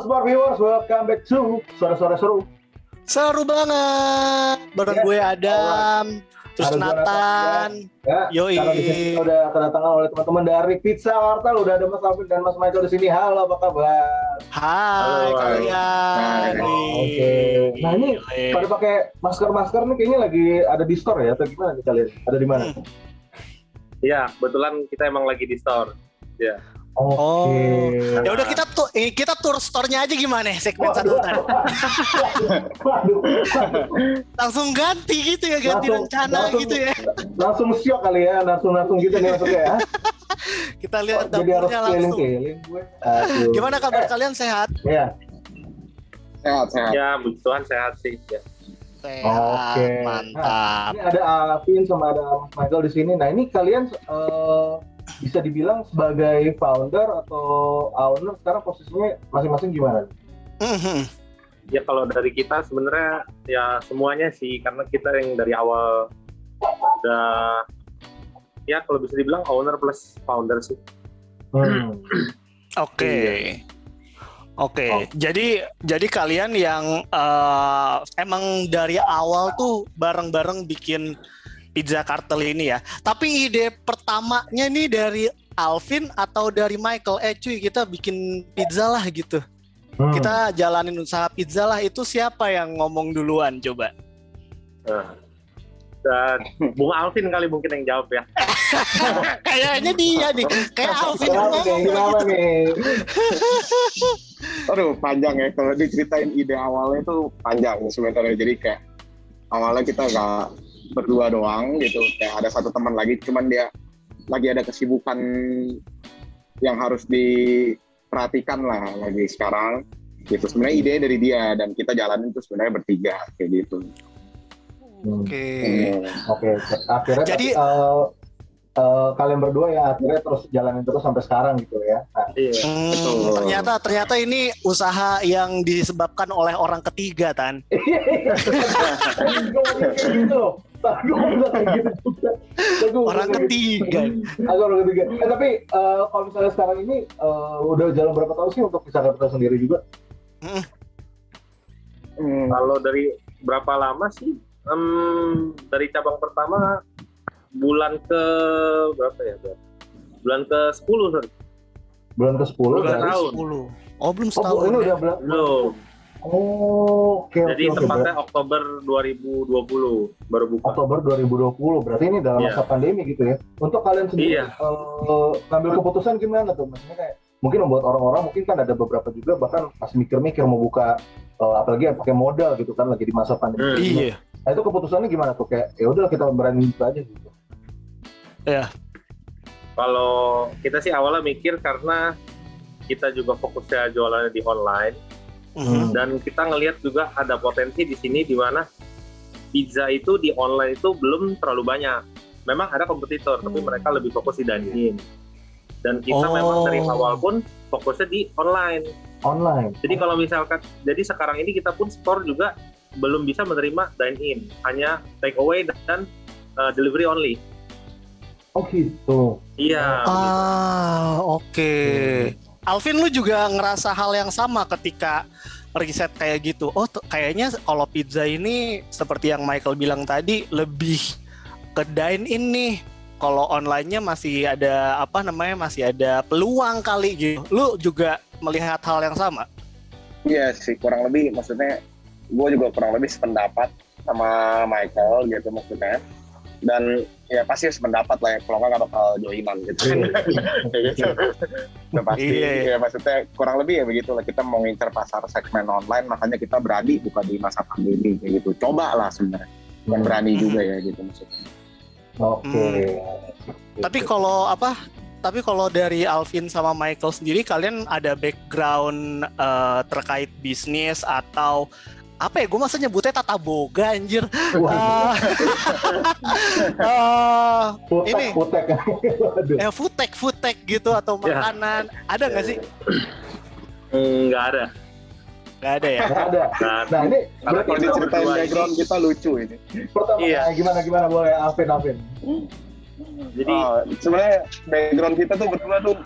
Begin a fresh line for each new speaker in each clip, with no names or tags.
Smart Viewers, welcome back to Suara-Suara Seru.
Seru banget. Bareng gue Adam, terus Nathan.
Ya,
Yoi.
karena di sini udah kedatangan oleh teman-teman dari Pizza Wartel. Udah ada Mas Alvin dan Mas Michael di sini. Halo, apa kabar?
Hai
Halo,
kalian.
Oke. Nah ini pada pakai masker nih kayaknya lagi ada di store ya atau gimana nih kalian? Ada di mana?
Iya, kebetulan kita emang lagi di store. Ya.
Oke.
Ya udah kita tour store-nya aja gimana segmen satu tadi.
Waduh.
Langsung ganti gitu ya, ganti rencana gitu ya.
Langsung syok kali ya, langsung gitu nih masuknya ya.
Kita lihat
Jadi harus
dapurnya langsung.
keliling gue. Aduh.
Gimana kabar kalian, sehat?
Ya.
Sehat.
Ya, puji Tuhan sehat sih. Ya.
Sehat,
Oke.
mantap.
Nah, ini ada Alvin sama ada Michael di sini. Nah, ini kalian bisa dibilang sebagai founder atau owner sekarang posisinya masing-masing gimana?
Ya kalau dari kita sebenarnya ya semuanya sih, karena kita yang dari awal udah ya kalau bisa dibilang owner plus founder sih.
Oke. Jadi kalian yang emang dari awal tuh bareng-bareng bikin Pizza Cartel ini ya. Tapi ide pertamanya nih dari Alvin atau dari Michael? Cuy, kita bikin pizza lah gitu. Kita jalanin usaha pizza lah. Itu siapa yang ngomong duluan coba?
Dan Bung Alvin kali mungkin yang jawab ya.
Kayaknya dia nih. Kayak Alvin yang ngomong.
Gimana nih?
Aduh, panjang ya. Kalau diceritain ide awalnya tuh panjang sebenarnya. Jadi kayak awalnya kita nggak berdua doang gitu. Kayak ada satu teman lagi, cuman dia lagi ada kesibukan yang harus diperhatikan lah lagi sekarang. Gitu. Sebenarnya ide dari dia dan kita jalanin tuh sebenarnya bertiga kayak gitu.
Oke.
Akhirnya
jadi
kalian berdua ya akhirnya terus jalanin terus sampai sekarang gitu ya. Nah.
Iya.
Ternyata ini usaha yang disebabkan oleh orang ketiga, Tan. Orang ketiga.
Tapi kalau misalnya sekarang ini udah jalan berapa tahun sih untuk Pizza Cartel sendiri juga?
Kalau dari berapa lama sih? Dari cabang pertama bulan ke berapa ya? Bulan ke 10 sorry.
Bulan ke 10
Bulan
dari
tahun.
10. Oh, belum setahun.
ini udah
Belum.
Oke.
Jadi tepatnya Oktober 2020 baru buka.
Oktober 2020. Berarti ini dalam masa pandemi gitu ya. Untuk kalian sendiri ngambil keputusan gimana tuh? Maksudnya kayak mungkin membuat orang-orang mungkin kan ada beberapa juga bahkan masih mikir-mikir mau buka apalagi yang pakai modal gitu kan lagi di masa pandemi.
Iya.
Nah, itu keputusannya gimana tuh? Kayak ya udah kita berani itu aja gitu.
Ya.
Kalau kita sih awalnya mikir karena kita juga fokusnya jualannya di online dan kita ngelihat juga ada potensi di sini di mana pizza itu di online itu belum terlalu banyak. Memang ada kompetitor tapi mereka lebih fokus di dine-in. Dan kita memang dari awal pun fokusnya di online. Jadi kalau misalkan jadi sekarang ini kita pun store juga belum bisa menerima dine-in, hanya take away dan delivery only.
Oh gitu.
Iya.
Oke. Alvin, lu juga ngerasa hal yang sama ketika riset kayak gitu? Oh, kayaknya kalau pizza ini seperti yang Michael bilang tadi lebih ke dine-in nih. Kalau online-nya masih ada masih ada peluang kali gitu. Lu juga melihat hal yang sama?
Iya sih, kurang lebih maksudnya gue juga kurang lebih sependapat sama Michael gitu maksudnya. Dan ya pasti sependapat lah ya, kalau nggak bakal joinan gitu. Udah pasti. Ya maksudnya kurang lebih ya begitu lah, kita mau ngincer pasar segmen online, makanya kita berani buka di masa pandemi kayak gitu. Coba lah sebenarnya, yang berani juga ya gitu maksudnya.
Oke.
Tapi kalau dari Alvin sama Michael sendiri, kalian ada background terkait bisnis atau apa ya? Gue masa nyebutnya tata boga anjir. Food tech gitu atau makanan. Ada nggak sih?
Nggak ada.
Nggak ada ya?
Nggak ada. Nah ini
karena kalau diceritain background kita lucu ini.
Pertama gimana boleh Alvin?
Jadi
sebenarnya background kita tuh berdua tuh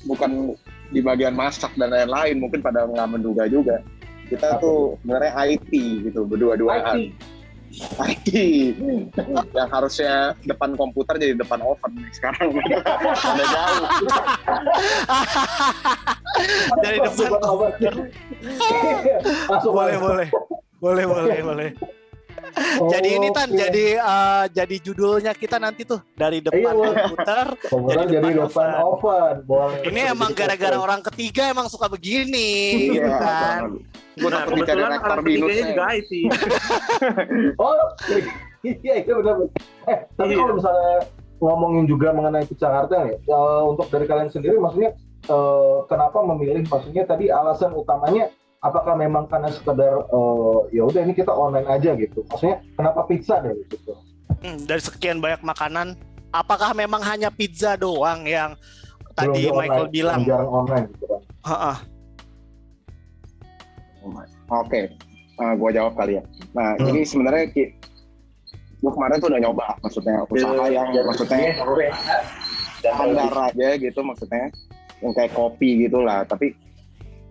bukan di bagian masak dan lain-lain mungkin pada nggak menduga juga kita tuh sebenarnya IT gitu berdua-duaan. IT yang harusnya depan komputer jadi depan oven sekarang udah jauh.
Dari depan oven. Boleh. Jadi ini Tan, jadi judulnya kita nanti tuh dari depan komputer jadi depan oven. Ini emang gara-gara orang ketiga emang suka begini, gitu kan?
Kebetulan orang ketiganya juga IT.
Oh, iya benar. Tapi kalau misalnya ngomongin juga mengenai pizza kartel ya, untuk dari kalian sendiri, maksudnya kenapa memilih? Maksudnya tadi alasan utamanya apakah memang karena sekedar ya udah ini kita online aja gitu? Maksudnya kenapa pizza deh gitu?
Dari sekian banyak makanan, apakah memang hanya pizza doang yang tadi Michael bilang?
Jarang online gitu kan?
Oke, gue jawab kali ya. Nah, jadi sebenarnya gue kemarin tuh udah nyoba, maksudnya usaha yang maksudnya standar aja gitu, maksudnya yang kayak kopi gitulah. Tapi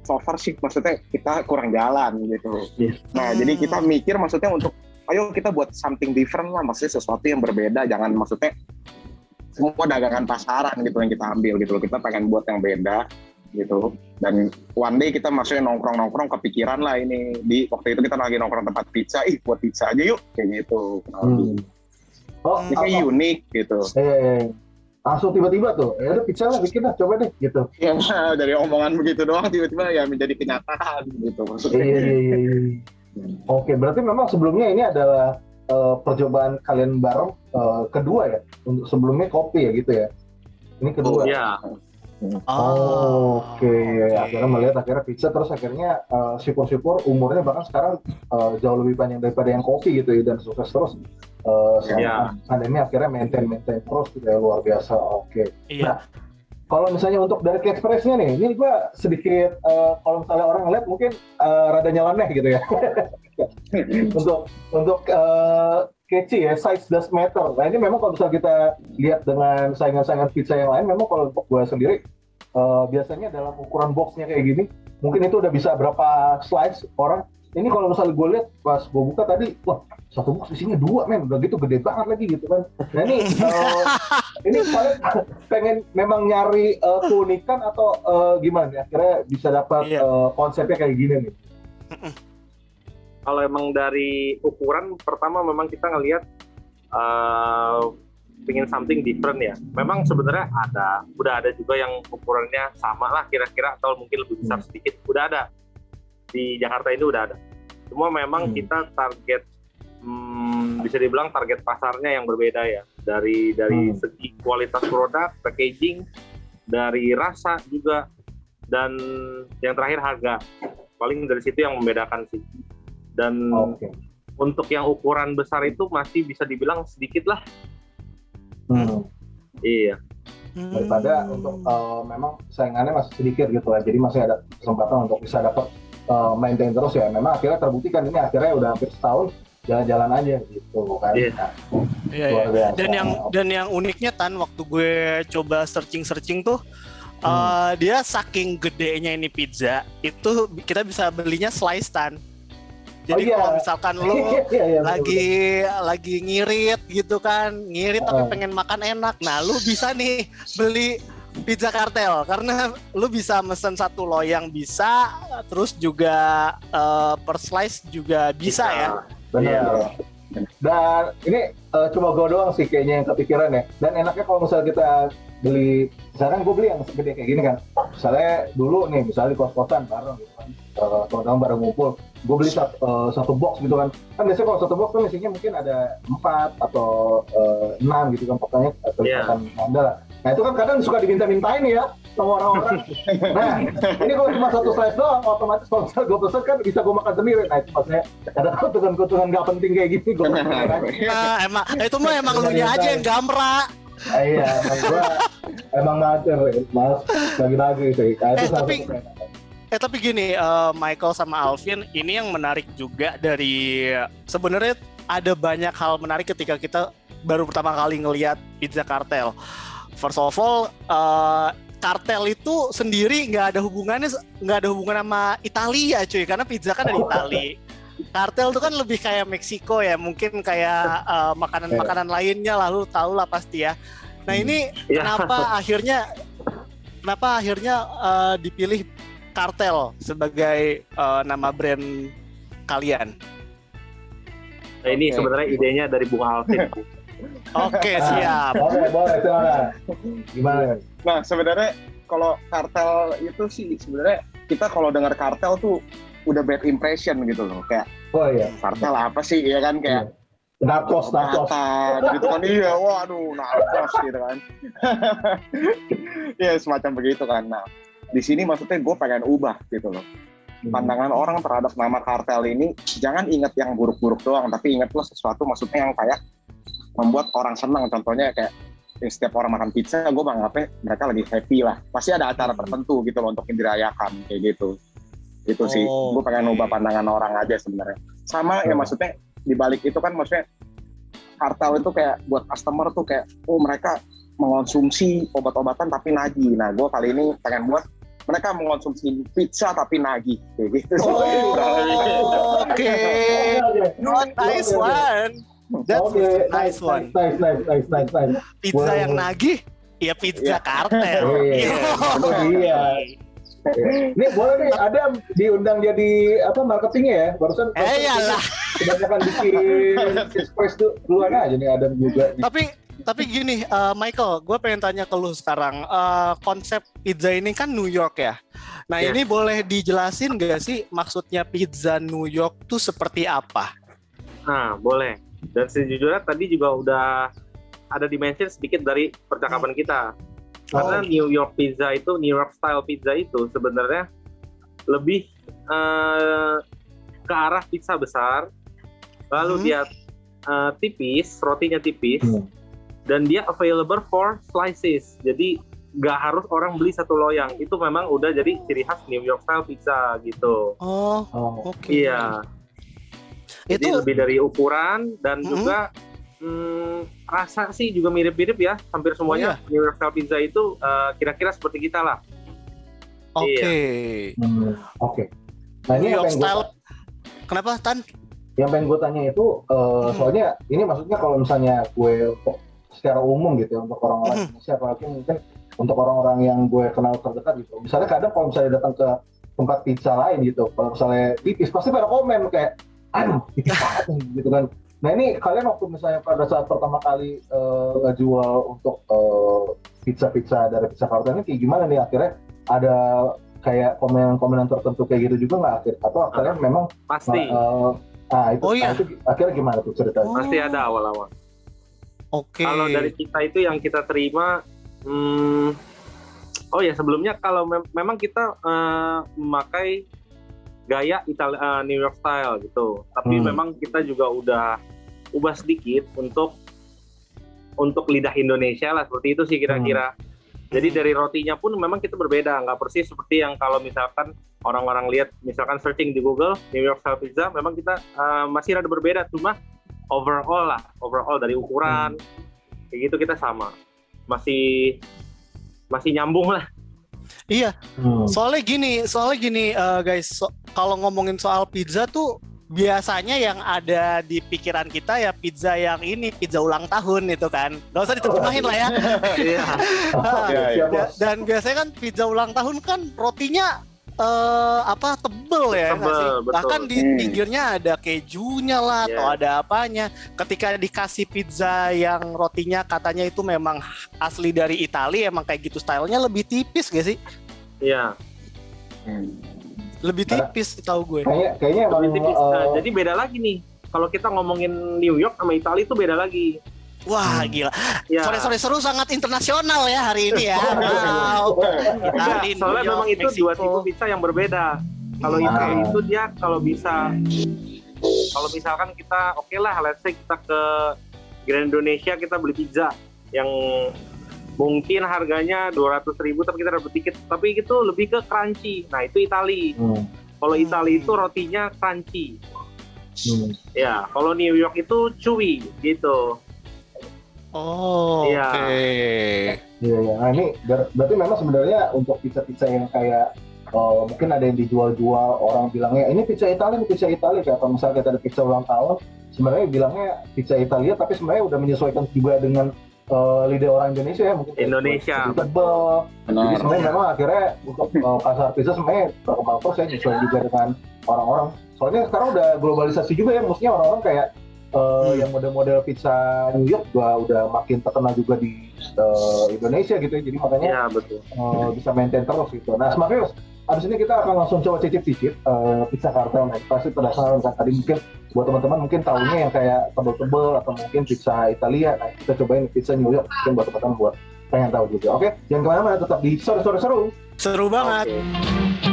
so far sih, maksudnya kita kurang jalan gitu. Nah, jadi kita mikir maksudnya untuk, ayo kita buat something different lah, maksudnya sesuatu yang berbeda. Jangan maksudnya semua dagangan pasaran gitu yang kita ambil gitu loh. Kita pengen buat yang beda gitu, dan one day kita maksudnya nongkrong kepikiran lah ini, di waktu itu kita lagi nongkrong tempat pizza, buat pizza aja yuk kayak gitu. Ini kayak unik gitu.
Langsung tiba-tiba tuh, ya udah pizza lah bikin lah, coba deh gitu.
Ya dari omongan begitu doang tiba-tiba ya menjadi kenyataan gitu maksudnya.
Iya. Oke, berarti memang sebelumnya ini adalah percobaan kalian bareng kedua ya, untuk sebelumnya kopi ya gitu ya. Ini kedua.
Iya.
Oke. Akhirnya melihat pizza, terus akhirnya syukur-syukur umurnya bahkan sekarang jauh lebih panjang daripada yang kopi gitu ya, dan sukses terus selama pandemi akhirnya maintain terus gitu ya, luar biasa. Oke. Nah, kalau misalnya untuk dari Express-nya nih, ini gue sedikit kalau misalnya orang ngeliat mungkin rada nyeleneh gitu ya. untuk kece ya, size does matter. Nah ini memang kalau misalnya kita lihat dengan saingan-saingan pizza yang lain, memang kalau untuk gue sendiri biasanya dalam ukuran boxnya kayak gini, mungkin itu udah bisa berapa slice orang. Ini kalau misalnya gue lihat pas gue buka tadi, wah satu box isinya 2 men, udah gitu gede banget lagi gitu kan. Nah ini kalian pengen memang nyari keunikan atau gimana ya? Akhirnya bisa dapat konsepnya kayak gini nih.
Kalau emang dari ukuran, pertama memang kita ngelihat pengen something different ya. Memang sebenarnya udah ada juga yang ukurannya sama lah kira-kira, atau mungkin lebih besar sedikit. Udah ada di Jakarta ini, udah ada. Cuma memang kita target, bisa dibilang target pasarnya yang berbeda ya. Dari segi kualitas produk, packaging, dari rasa juga, dan yang terakhir harga. Paling dari situ yang membedakan sih. Dan untuk yang ukuran besar itu masih bisa dibilang sedikit lah. Iya.
Daripada untuk memang saingannya masih sedikit gitu lah. Jadi masih ada kesempatan untuk bisa dapat maintain terus ya. Memang akhirnya terbuktikan ini akhirnya udah hampir setahun jalan-jalan aja gitu kan.
Iya. Dan yang uniknya Tan, waktu gue coba searching tuh dia saking gedenya ini pizza, itu kita bisa belinya slice Tan. Jadi kalau misalkan lo lagi ngirit gitu kan, tapi pengen makan enak, nah lo bisa nih beli pizza kartel, karena lo bisa mesen satu loyang bisa, terus juga per slice juga bisa ya.
Benar. Dan ini cuma gue doang sih kayaknya yang kepikiran ya. Dan enaknya kalau misalnya kita beli, misalkan gue beli yang segede kayak gini kan, misalnya dulu nih, misalnya di kos-kosan bareng gitu kan, teman-teman bareng ngumpul, gue beli satu box gitu kan. Kan biasanya kalau satu box kan isinya mungkin ada 4 atau 6 gitu kan, pokoknya kelihatan Anda lah. Nah itu kan kadang suka diminta-mintain ya sama orang-orang. Nah ini kalau cuma satu slice doang, otomatis kalau misalnya gue pesen kan bisa gue makan sendiri. Nah itu maksudnya ada keuntungan-keuntungan gak penting kayak gini.
Emang itu mah emang lu nya aja yang gamra.
Iya, emang ngajar, mas lagi-lagi sih.
Tapi gini, Michael sama Alvin, ini yang menarik juga dari, sebenarnya ada banyak hal menarik ketika kita baru pertama kali ngelihat pizza kartel. First of all, kartel itu sendiri nggak ada hubungan sama Italia cuy, karena pizza kan dari Italia. Kartel itu kan lebih kayak Meksiko ya, mungkin kayak makanan-makanan lainnya lah, lu tau lah pasti ya. Nah ini kenapa akhirnya dipilih kartel sebagai nama brand kalian?
Nah, ini sebenarnya idenya dari Bung Alvin.
Oke, siap.
Boleh. Gimana?
Nah, sebenarnya kalau kartel itu sih sebenarnya kita kalau dengar kartel tuh udah bad impression gitu loh, kayak kartel apa sih, ya kan, kayak
narkos
gitu kan, iya, waduh, narkos gitu kan. Ya semacam begitu kan. Nah, di sini maksudnya gue pengen ubah gitu loh. Pandangan orang terhadap nama kartel ini, jangan ingat yang buruk-buruk doang, tapi ingatlah sesuatu maksudnya yang kayak membuat orang senang. Contohnya kayak setiap orang makan pizza, gue menganggapnya mereka lagi happy lah. Pasti ada acara tertentu gitu loh untuk dirayakan kayak gitu. Itu sih, gue pengen ubah pandangan orang aja sebenarnya. Sama ya maksudnya di balik itu kan maksudnya kartel itu kayak buat customer tuh kayak mereka mengonsumsi obat-obatan tapi nagih. Nah, gue kali ini pengen buat mereka mengonsumsi pizza tapi nagih kayak gitu.
Oke. Nice one. That's nice one.
Nice.
Pizza yang nagih, ya pizza kartel.
Iya. Ini boleh nih, Adam diundang jadi marketingnya ya, barusan.
Iyalah.
Kebanyakan bikin express tuh duluan aja nih Adam juga.
Tapi gini, Michael, gue pengen tanya ke lu sekarang. Konsep pizza ini kan New York ya. Nah ini boleh dijelasin gak sih maksudnya pizza New York tuh seperti apa?
Nah boleh. Dan sejujurnya tadi juga udah ada dimensi sedikit dari percakapan kita. Karena New York pizza itu, New York style pizza itu sebenarnya lebih ke arah pizza besar, lalu dia tipis, rotinya tipis, dan dia available for slices. Jadi nggak harus orang beli satu loyang. Itu memang udah jadi ciri khas New York style pizza gitu.
Oke.
Iya. Jadi lebih dari ukuran dan juga rasa sih juga mirip-mirip ya, hampir semuanya. New York style pizza itu kira-kira seperti kita lah.
Oke.
Nah ini
New York style. Kenapa Tan?
Yang pengen gue tanya itu soalnya ini maksudnya kalau misalnya gue secara umum gitu ya, untuk orang-orang Indonesia, apalagi mungkin untuk orang-orang yang gue kenal terdekat gitu. Misalnya kadang kalau misalnya datang ke tempat pizza lain gitu, kalau misalnya tipis pasti pada komen kayak aduh tipis banget gitu kan. Nah ini kalian waktu misalnya pada saat pertama kali ngejual untuk pizza-pizza dari Pizza Kartel ini kayak gimana nih, akhirnya ada kayak komen-komenan tertentu kayak gitu juga nggak, atau akhirnya memang
pasti
itu akhirnya gimana tuh ceritanya?
Pasti ada awal-awal. Kalau dari kita itu yang kita terima, sebelumnya kalau memang kita memakai gaya New York style gitu, tapi memang kita juga udah ubah sedikit untuk lidah Indonesia lah, seperti itu sih kira-kira. Jadi dari rotinya pun memang kita berbeda, nggak persis seperti yang kalau misalkan orang-orang lihat, misalkan searching di Google New York style pizza, memang kita masih rada berbeda, cuma overall dari ukuran kayak gitu kita sama, masih nyambung lah.
Iya, soalnya gini guys, kalau ngomongin soal pizza tuh biasanya yang ada di pikiran kita ya pizza yang ini, pizza ulang tahun itu kan, nggak usah diterjemahin lah ya. Dan biasanya kan pizza ulang tahun kan rotinya tebel ya, bahkan di pinggirnya ada kejunya lah atau ada apanya. Ketika dikasih pizza yang rotinya katanya itu memang asli dari Italia, emang kayak gitu stylenya, lebih tipis gak sih?
Iya.
Lebih tipis, tahu gue.
Kayaknya
lebih tipis. Jadi beda lagi nih. Kalau kita ngomongin New York sama Italia itu beda lagi.
Wah gila, sore seru sangat internasional ya hari ini ya.
Soalnya memang itu dua tipe pizza yang berbeda. Kalau Italia itu dia kalau misalkan kita let's say kita ke Grand Indonesia, kita beli pizza yang mungkin harganya 200.000 tapi kita dapat tiket, tapi itu lebih ke crunchy. Nah itu Italia. Kalau Italia itu rotinya crunchy. Ya, kalau New York itu chewy gitu.
Oh,
Iya.
oke.
Iya, iya. Nah ini berarti memang sebenarnya untuk pizza-pizza yang kayak mungkin ada yang dijual-jual, orang bilangnya ini pizza Italia, kayak kalau misalnya kita ada pizza ulang tahun, sebenarnya bilangnya pizza Italia, tapi sebenarnya udah menyesuaikan juga dengan lidah orang Indonesia ya, mungkin
Indonesia.
tebel. Jadi sebenarnya memang akhirnya untuk pasar pizza sebenarnya berkembang terus ya, nyesuaikan juga dengan orang-orang. Soalnya sekarang udah globalisasi juga ya, maksudnya orang-orang kayak yang model-model pizza New York juga udah makin terkenal juga di Indonesia gitu ya, jadi makanya
Iya, betul.
bisa maintain terus gitu. Nah, Smartius, abis ini kita akan langsung coba cicip-cicip pizza Cartel. Nah, pasti penasaran kan, tadi mungkin buat teman-teman mungkin tahunya yang kayak tebel-tebel atau mungkin pizza Italia. Nah, kita cobain pizza New York, mungkin buat teman-teman buat pengen tahu juga. Oke, jangan kemana-mana, tetap di sore-sore seru.
Seru banget.
Oke.